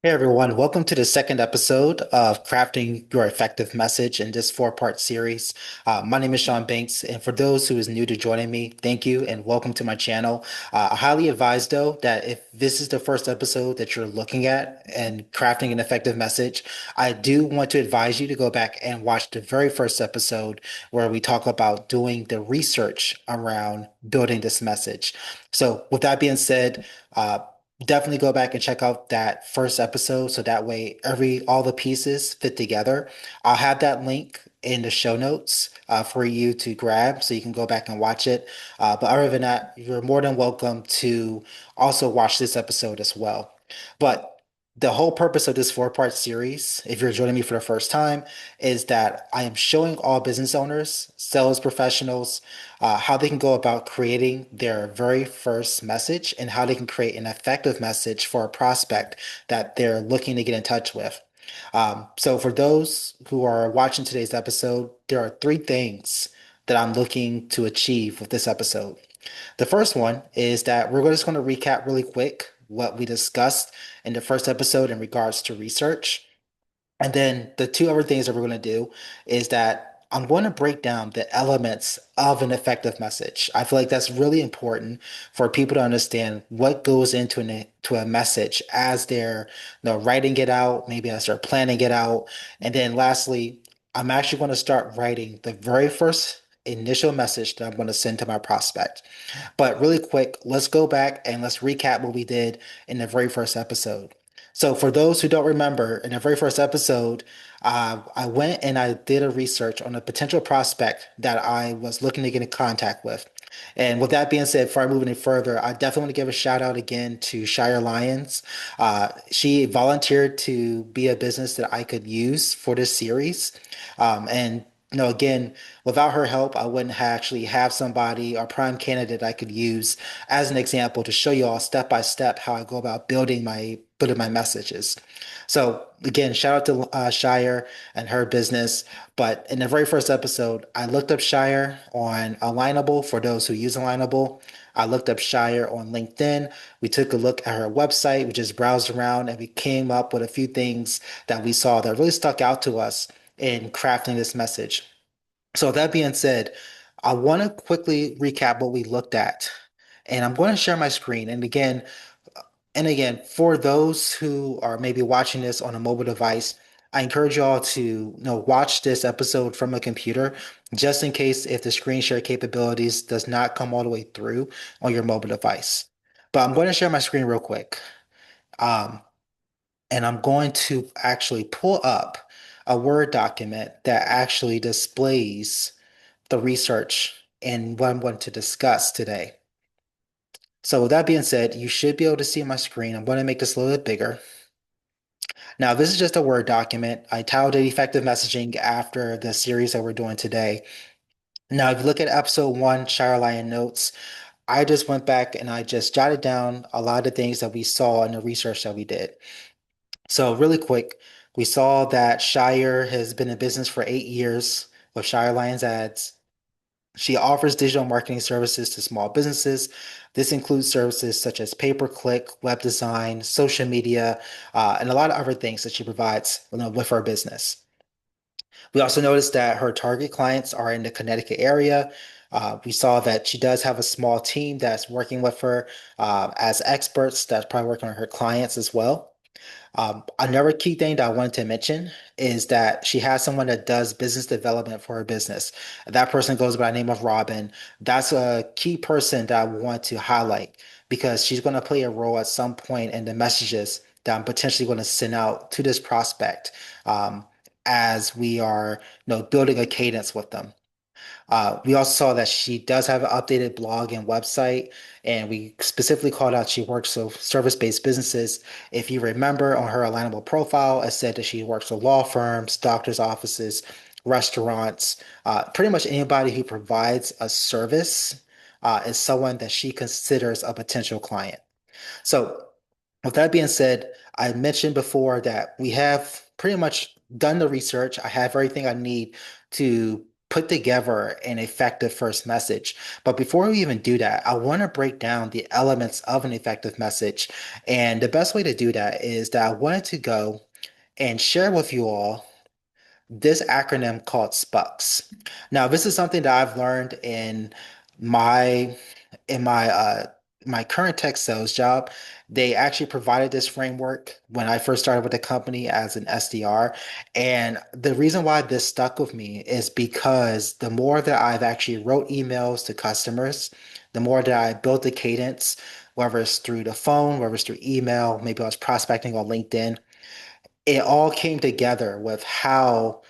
Hey everyone, welcome to the second episode of Crafting Your Effective Message in this four-part series. My name is Sean Banks, and for those who is new to joining me, thank you and welcome to my channel. I highly advise though that if this is the first episode that you're looking at and crafting an effective message, I do want to advise you to go back and watch the very first episode where we talk about doing the research around building this message. So with that being said, definitely go back and check out that first episode so that way all the pieces fit together. I'll have that link in the show notes for you to grab so you can go back and watch it. But other than that, you're more than welcome to also watch this episode as well. But the whole purpose of this four-part series, if you're joining me for the first time, is that I am showing all business owners, sales professionals, how they can go about creating their very first message and how they can create an effective message for a prospect that they're looking to get in touch with. So, for those who are watching today's episode, there are three things that I'm looking to achieve with this episode. The first one is that we're just going to recap really quick what we discussed in the first episode in regards to research. And then the two other things that we're going to do is that I'm going to break down the elements of an effective message. I feel like that's really important for people to understand what goes into to a message as they're, writing it out, maybe as they're planning it out. And then lastly, I'm actually going to start writing the very first initial message that I'm going to send to my prospect. But really quick, let's go back and let's recap what we did in the very first episode. So, for those who don't remember, in the very first episode, I went and I did a research on a potential prospect that I was looking to get in contact with. And with that being said, before I move any further, I definitely want to give a shout out again to Shire Lyons. She volunteered to be a business that I could use for this series. And again, without her help, I wouldn't actually have somebody or prime candidate I could use as an example to show you all step by step how I go about building my messages. So again, shout out to Shire and her business. But in the very first episode, I looked up Shire on Alignable for those who use Alignable. I looked up Shire on LinkedIn. We took a look at her website. We just browsed around and we came up with a few things that we saw that really stuck out to us in crafting this message. So that being said, I want to quickly recap what we looked at, and I'm going to share my screen. And again, for those who are maybe watching this on a mobile device, I encourage you all to watch this episode from a computer, just in case if the screen share capabilities does not come all the way through on your mobile device. But I'm going to share my screen real quick. Um, and I'm going to actually pull up a Word document that actually displays the research and what I'm going to discuss today. So with that being said, you should be able to see my screen. I'm going to make this a little bit bigger. Now, this is just a Word document. I titled it Effective Messaging after the series that we're doing today. Now, if you look at episode one, Shire Lion Notes, I just went back and I just jotted down a lot of things that we saw in the research that we did. So, really quick, we saw that Shire has been in business for 8 years with Shire Lions Ads. She offers digital marketing services to small businesses. This includes services such as pay-per-click, web design, social media, and a lot of other things that she provides, with her business. We also noticed that her target clients are in the Connecticut area. We saw that she does have a small team that's working with her as experts that's probably working on her clients as well. Another key thing that I wanted to mention is that she has someone that does business development for her business. That person goes by the name of Robin. That's a key person that I want to highlight because she's going to play a role at some point in the messages that I'm potentially going to send out to this prospect as we are, building a cadence with them. We also saw that she does have an updated blog and website, and we specifically called out she works with service-based businesses. If you remember on her alignable profile, it said that she works with law firms, doctors' offices, restaurants, pretty much anybody who provides a service is someone that she considers a potential client. So, with that being said, I mentioned before that we have pretty much done the research. I have everything I need to put together an effective first message. But before we even do that, I want to break down the elements of an effective message. And the best way to do that is that I wanted to go and share with you all this acronym called SPUCS. Now, this is something that I've learned my in my current tech sales job. They actually provided this framework when I first started with the company as an SDR. And the reason why this stuck with me is because the more that I've actually wrote emails to customers, the more that I built the cadence, whether it's through the phone, whether it's through email, maybe I was prospecting on LinkedIn, it all came together with how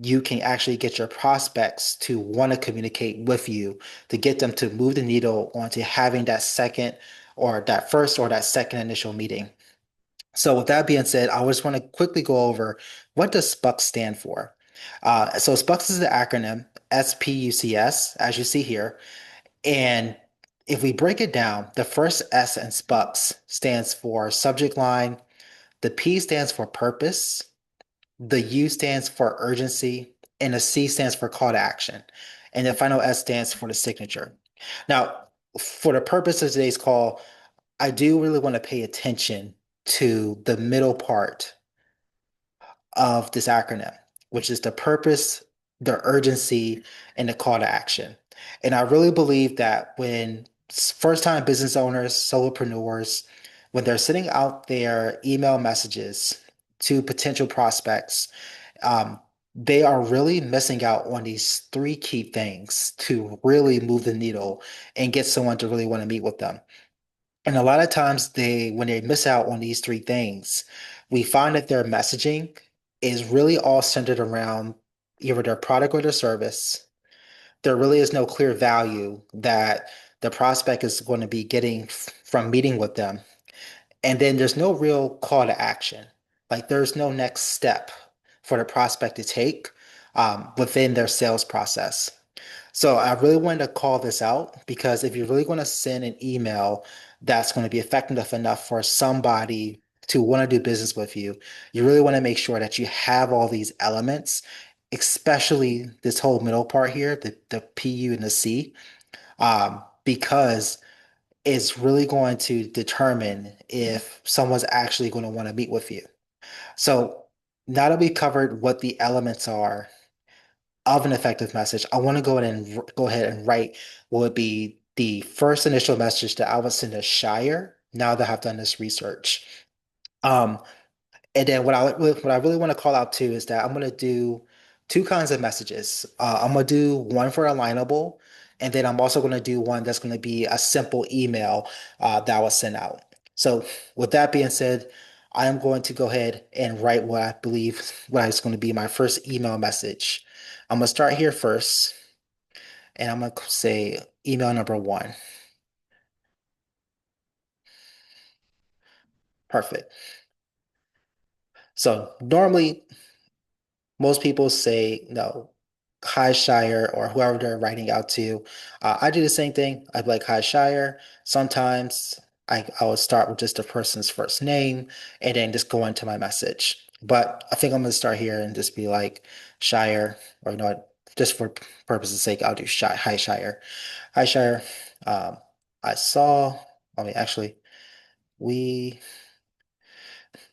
you can actually get your prospects to want to communicate with you, to get them to move the needle onto having that second or that first or that second initial meeting. So with that being said, I just want to quickly go over what does SPUCS stand for. So SPUCS is the acronym SPUCS, as you see here. And if we break it down, the first S in SPUCS stands for subject line, the P stands for purpose, the U stands for urgency, and the C stands for call to action. And the final S stands for the signature. Now, for the purpose of today's call, I do really want to pay attention to the middle part of this acronym, which is the purpose, the urgency, and the call to action. And I really believe that when first-time business owners, solopreneurs, when they're sending out their email messages to potential prospects, um, they are really missing out on these three key things to really move the needle and get someone to really want to meet with them. And a lot of times when they miss out on these three things, we find that their messaging is really all centered around either their product or their service. There really is no clear value that the prospect is going to be getting from meeting with them. And then there's no real call to action. Like there's no next step for the prospect to take within their sales process. So I really wanted to call this out because if you're really going to send an email that's going to be effective enough for somebody to want to do business with you, you really want to make sure that you have all these elements, especially this whole middle part here, the PU and the C, because it's really going to determine if someone's actually going to want to meet with you. So now that we covered what the elements are of an effective message, I want to go ahead and write what would be the first initial message that I would send to Shire now that I've done this research. Um, and then what I really want to call out too is that I'm going to do two kinds of messages. I'm going to do one for alignable, and then I'm also going to do one that's going to be a simple email that I will send out. So with that being said, I am going to go ahead and write what I believe what is going to be my first email message. I'm going to start here first, and I'm going to say email number one. Perfect. So normally most people say no, hi Shire or whoever they're writing out to. I do the same thing. I'd be like hi Shire. Sometimes I would start with just the person's first name and then just go into my message. But I think I'm gonna start here and just be like Shire, or you know what, just for purpose's sake, I'll do hi Shire. Hi Shire. Um, I saw. I mean, actually, we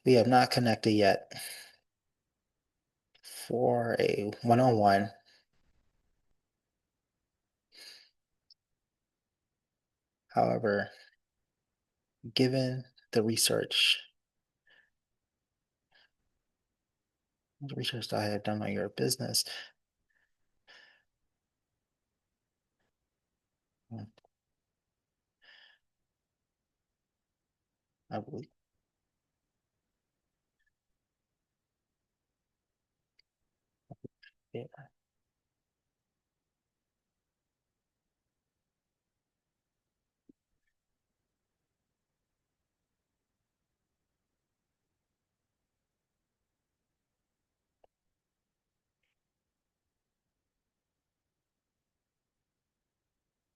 we have not connected yet for a one-on-one. However, given the research that I have done on your business, mm, I believe. Yeah.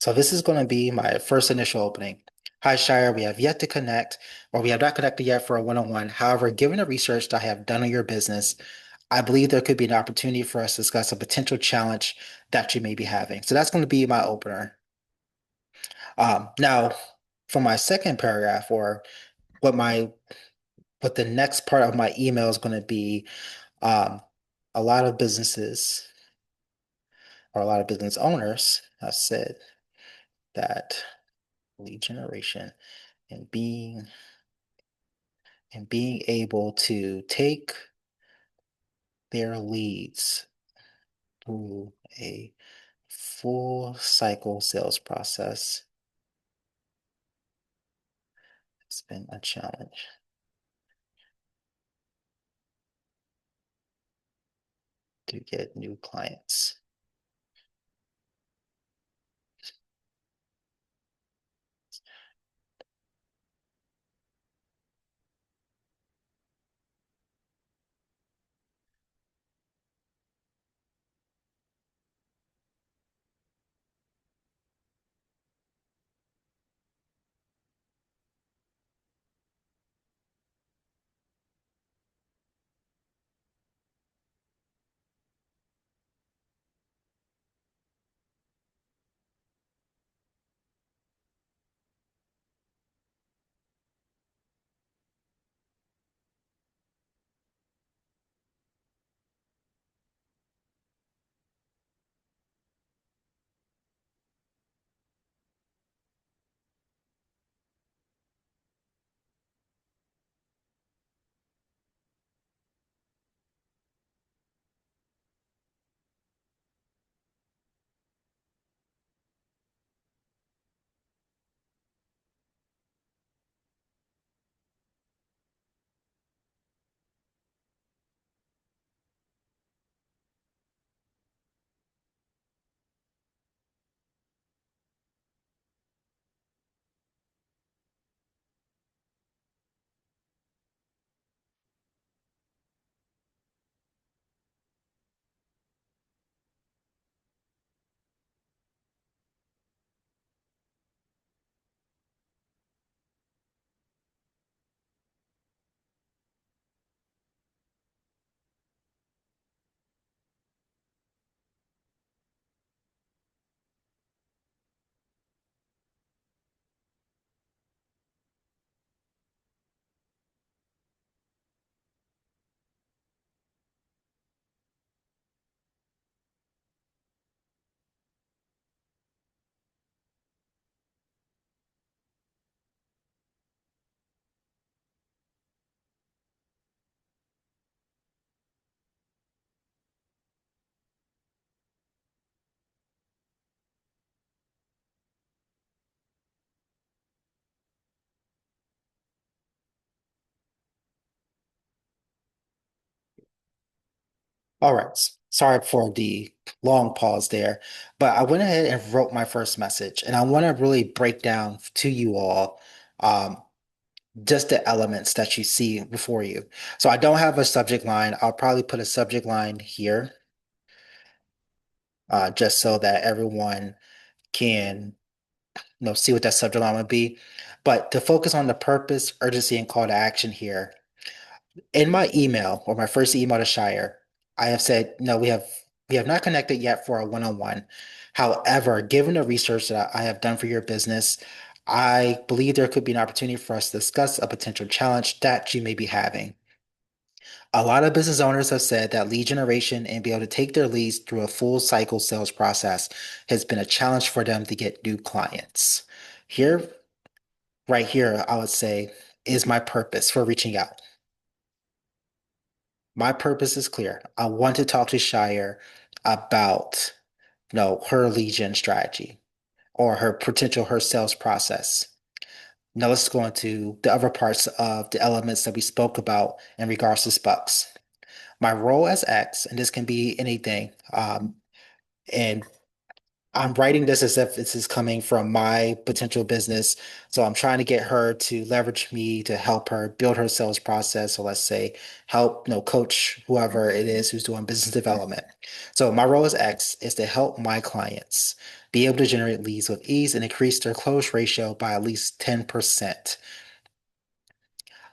So this is going to be my first initial opening. Hi, Shire. We have yet to connect, or we have not connected yet for a one-on-one. However, given the research that I have done on your business, I believe there could be an opportunity for us to discuss a potential challenge that you may be having. So that's going to be my opener. Now, for my second paragraph, or what my what the next part of my email is going to be, um, a lot of businesses or a lot of business owners have said that lead generation and being able to take their leads through a full cycle sales process has been a challenge to get new clients. All right. Sorry for the long pause there, but I went ahead and wrote my first message, and I want to really break down to you all um, just the elements that you see before you. So I don't have a subject line. I'll probably put a subject line here, just so that everyone can, see what that subject line would be. But to focus on the purpose, urgency, and call to action here, in my email or my first email to Shire, I have said, no, we have not connected yet for a one-on-one. However, given the research that I have done for your business, I believe there could be an opportunity for us to discuss a potential challenge that you may be having. A lot of business owners have said that lead generation and be able to take their leads through a full cycle sales process has been a challenge for them to get new clients. Here, right here, I would say is my purpose for reaching out. My purpose is clear. I want to talk to Shire about, her lead gen strategy or her sales process. Now let's go into the other parts of the elements that we spoke about in regards to SPUCS. My role as X, and this can be anything, and I'm writing this as if this is coming from my potential business. So I'm trying to get her to leverage me to help her build her sales process. So let's say help, coach whoever it is who's doing business development. So my role as X is to help my clients be able to generate leads with ease and increase their close ratio by at least 10%.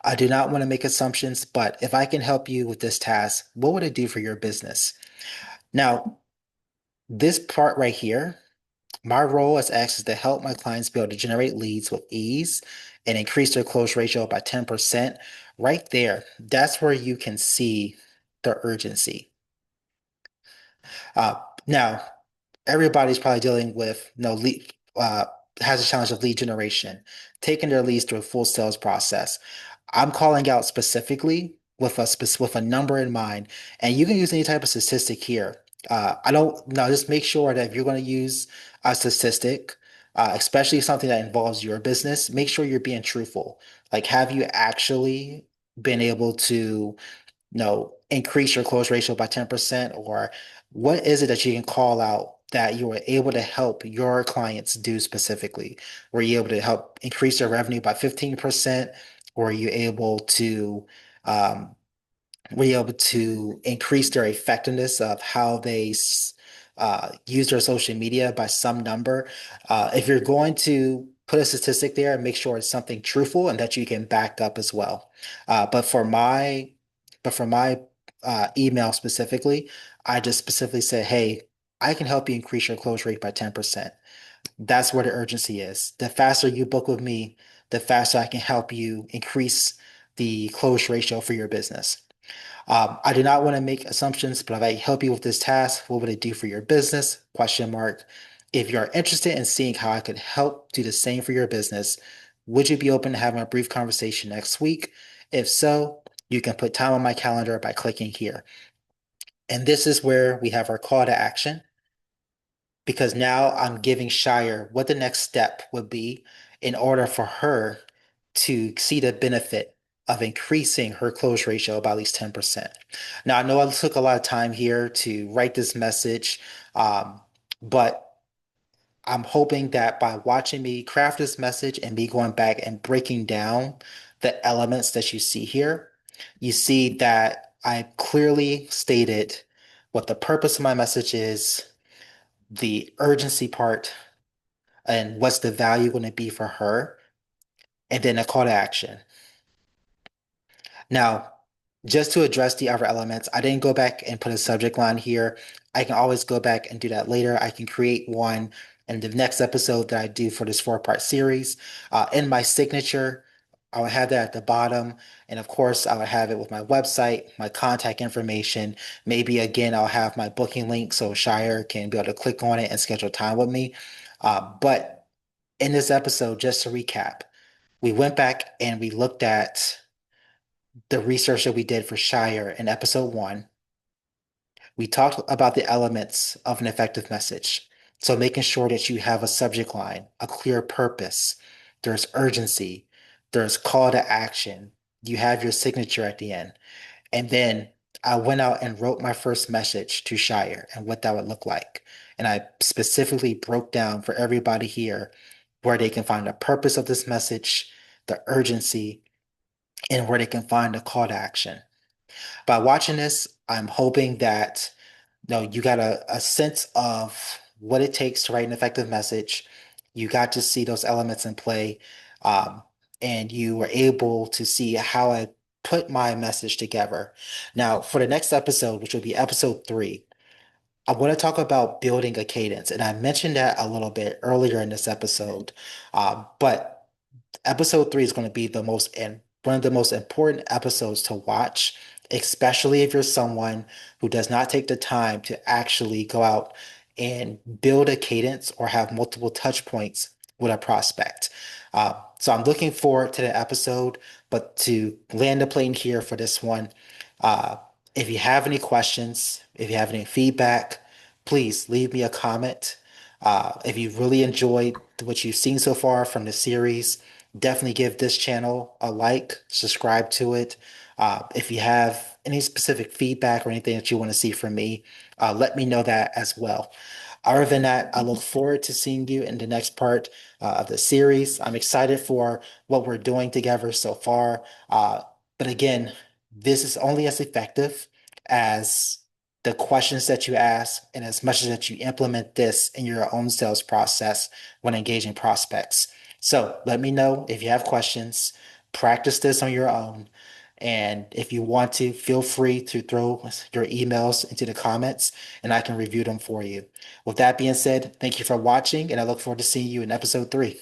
I do not want to make assumptions, but if I can help you with this task, what would it do for your business? Now, this part right here, my role as X is to help my clients be able to generate leads with ease and increase their close ratio by 10%. Right there, that's where you can see the urgency. Now, everybody's probably dealing with lead, has a challenge of lead generation, taking their leads through a full sales process. I'm calling out specifically with with a number in mind, and you can use any type of statistic here. I don't know, just make sure that if you're going to use a statistic, especially something that involves your business, make sure you're being truthful. Like, have you actually been able to increase your close ratio by 10%? Or what is it that you can call out that you were able to help your clients do specifically? Were you able to help increase their revenue by 15%? Were you able to um, increase their effectiveness of how they use their social media by some number? If you're going to put a statistic there, make sure it's something truthful and that you can back up as well. But for my email specifically, I just specifically said, hey, I can help you increase your close rate by 10%. That's where the urgency is. The faster you book with me, the faster I can help you increase the close ratio for your business. I do not want to make assumptions, but if I help you with this task, what would it do for your business? Question mark. If you're interested in seeing how I could help do the same for your business, would you be open to having a brief conversation next week? If so, you can put time on my calendar by clicking here. And this is where we have our call to action, because now I'm giving Shire what the next step would be in order for her to see the benefit of increasing her close ratio by at least 10%. Now, I know I took a lot of time here to write this message, but I'm hoping that by watching me craft this message and me going back and breaking down the elements that you see here, you see that I clearly stated what the purpose of my message is, the urgency part, and what's the value going to be for her, and then a call to action. Now, just to address the other elements, I didn't go back and put a subject line here. I can always go back and do that later. I can create one in the next episode that I do for this four-part series. In my signature, I will have that at the bottom. And of course, I will have it with my website, my contact information. Maybe again, I'll have my booking link so Shire can be able to click on it and schedule time with me. But in this episode, just to recap, we went back and we looked at the research that we did for Shire in episode one. We talked about the elements of an effective message. So making sure that you have a subject line, a clear purpose, there's urgency, there's call to action, you have your signature at the end. And then I went out and wrote my first message to Shire and what that would look like. And I specifically broke down for everybody here where they can find the purpose of this message, the urgency, and where they can find a call to action. By watching this, I'm hoping that you got a sense of what it takes to write an effective message. You got to see those elements in play, um, and you were able to see how I put my message together. Now, for the next episode, which will be episode three, I want to talk about building a cadence, and I mentioned that a little bit earlier in this episode, but episode three is going to be one of the most important episodes to watch, especially if you're someone who does not take the time to actually go out and build a cadence or have multiple touch points with a prospect. So I'm looking forward to the episode, but to land the plane here for this one, uh, if you have any questions, if you have any feedback, please leave me a comment. If you really enjoyed what you've seen so far from the series, definitely give this channel a like, subscribe to it. If you have any specific feedback or anything that you want to see from me, let me know that as well. Other than that, I look forward to seeing you in the next part of the series. I'm excited for what we're doing together so far. But again, this is only as effective as the questions that you ask and as much as that you implement this in your own sales process when engaging prospects. So let me know if you have questions. practice this on your own. And if you want to, feel free to throw your emails into the comments and I can review them for you. With that being said, thank you for watching, and I look forward to seeing you in episode 3.